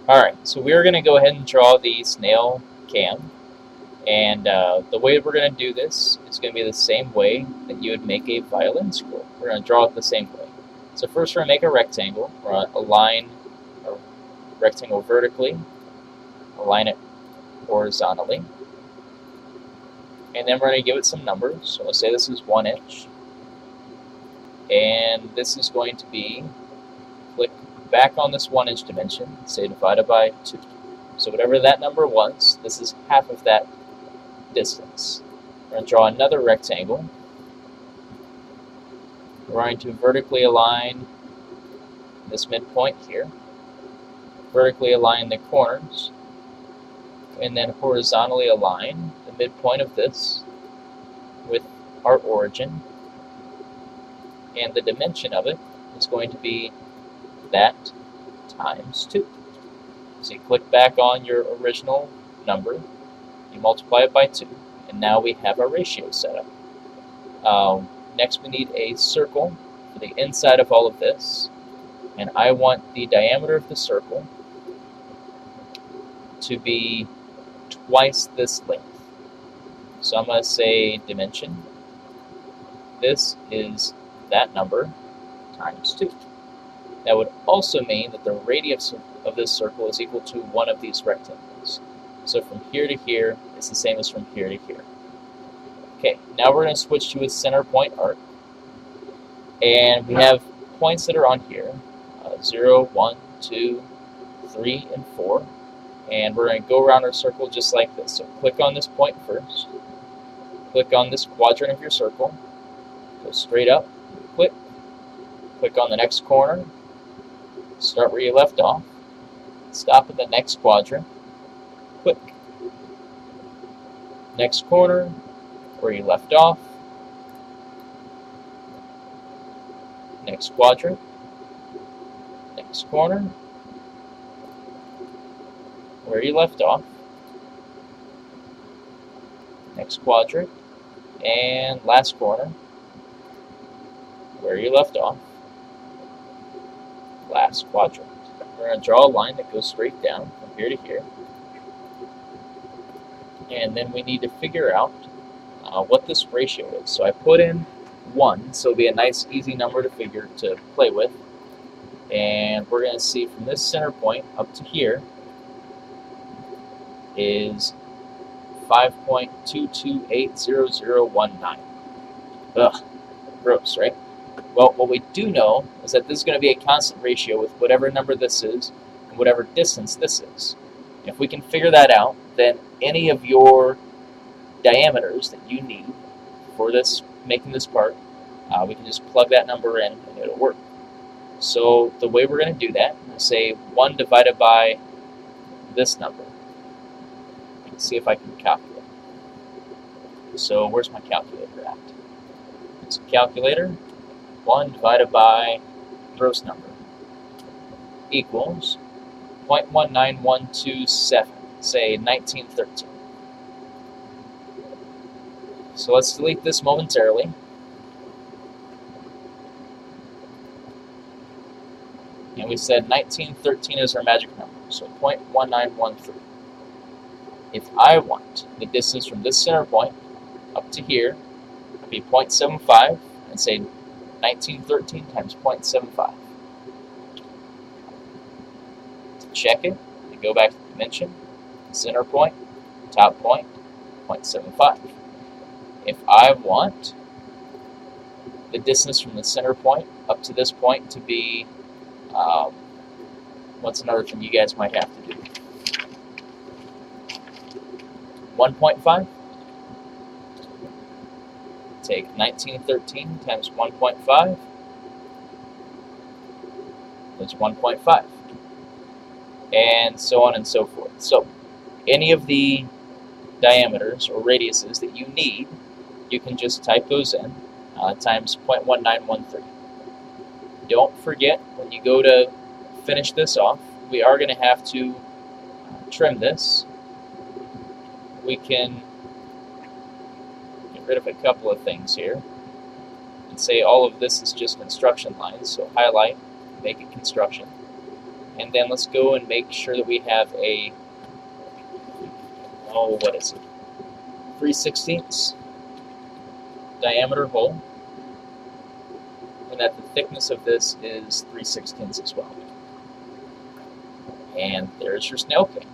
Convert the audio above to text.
Alright, so we're going to go ahead and draw the snail cam. And the way we're going to do this is going to be the same way that you would make a violin scroll. We're going to draw it the same way. So first we're going to make a rectangle. We're going to align a rectangle vertically, align it horizontally, and then we're going to give it some numbers. So let's say this is 1 inch, and this is going to be, click back on this 1 inch dimension, say divided by 2. So whatever that number was, this is half of that distance. We're going to draw another rectangle. We're going to vertically align this midpoint here, vertically align the corners, and then horizontally align the midpoint of this with our origin, and the dimension of it is going to be that times 2. So you click back on your original number, you multiply it by 2, and now we have our ratio set up. Next we need a circle for the inside of all of this, and I want the diameter of the circle to be twice this length. So I'm going to say dimension, this is that number times 2. That would also mean that the radius of this circle is equal to one of these rectangles. So from here to here is the same as from here to here. Okay, now we're going to switch to a center point arc. And we have points that are on here, 0, 1, 2, 3, and 4. And we're going to go around our circle just like this. So click on this point first. Click on this quadrant of your circle. Go straight up. Click. Click on the next corner. Start where you left off. Stop at the next quadrant. Click. Next corner, where you left off. Next quadrant. Next corner, where you left off. Next quadrant. And last corner, where you left off. Last quadrant. We're going to draw a line that goes straight down from here to here. And then we need to figure out what this ratio is. So I put in 1, so it'll be a nice easy number to play with. And we're going to see from this center point up to here is 5.22800019. Ugh, gross, right? Well, what we do know is that this is going to be a constant ratio with whatever number this is and whatever distance this is. And if we can figure that out, then any of your diameters that you need for this, making this part, we can just plug that number in and it'll work. So the way we're going to do that, I'm going to say 1 divided by this number. Let's see if I can calculate. So where's my calculator at? It's a calculator. 1 divided by gross number equals 0.19127, say 1913. So let's delete this momentarily. And we said 1913 is our magic number, so 0.1913. If I want the distance from this center point up to here to be 0.75, and say 1913 times 0.75. To check it, we go back to the dimension, center point, top point, 0.75. If I want the distance from the center point up to this point to be, what's another thing you guys might have to do? 1.5. Take 1913 times 1.5. That's 1.5. And so on and so forth. So any of the diameters or radiuses that you need, you can just type those in times 0.1913. Don't forget, when you go to finish this off, we are going to have to trim this. We can get rid of a couple of things here and say all of this is just construction lines, so highlight, make it construction, And then let's go and make sure that we have a, what is it? 3/16 diameter hole. And that the thickness of this is 3/16 as well. And there's your snail cake.